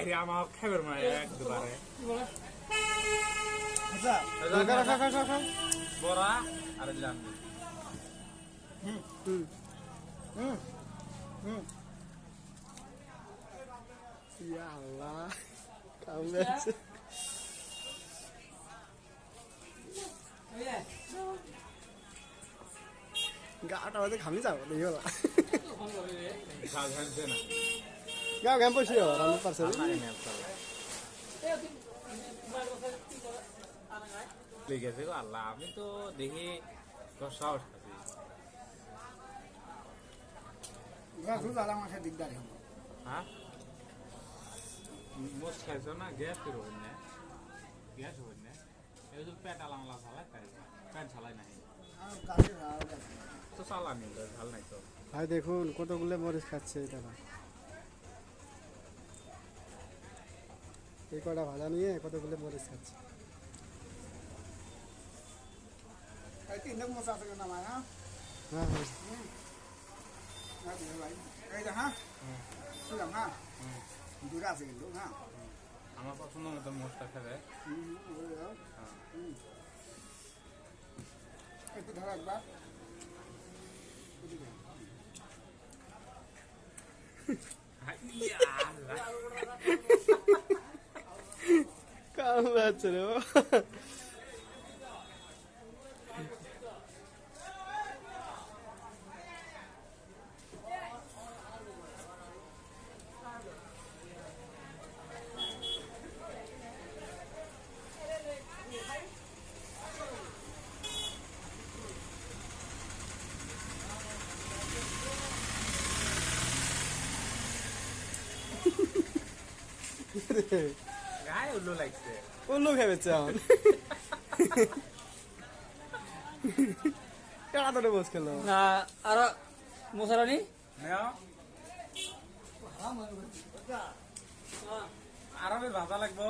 বাইরে আমার খাবার মানে একবারে আচ্ছা খা বড়া আর জান হুম হুম হুম হুম ইয়া আল্লাহ কামড়ে আছে গাটা হয়তো খামি যাবো দেখিও না খাওয়া খাচ্ছে না গাও গেম পয়সা রান্না পারছে ঠিক আছে গো আল্লাহ আমি তো দেখি তোর সাহস খাচ্ছি হ্যাঁ মোস্ট খাইছো না গ্যাস ফির হবেন না গ্যাস হবেন না এই যে পেট আলামলা চালায় তাই পেট চালাই নাই তো চালানি ঝাল নাই তো ভাই দেখুন কতগুলো মরিচ খাচ্ছে তারা এই কটা ভাজা নিয়ে কতগুলো মরিচ খাচ্ছে হ্যাঁ হ্যাঁ আমার পছন্দ মতো মোস্টটা খেলে একটু ধরো একবার কাম আছে রে গায়ে উল্লু লাগছে উল্লু খেয়েছে এখন কেডা তোরে বস খেলো আর মশারানি আরো বেশ ভাজা লাগবো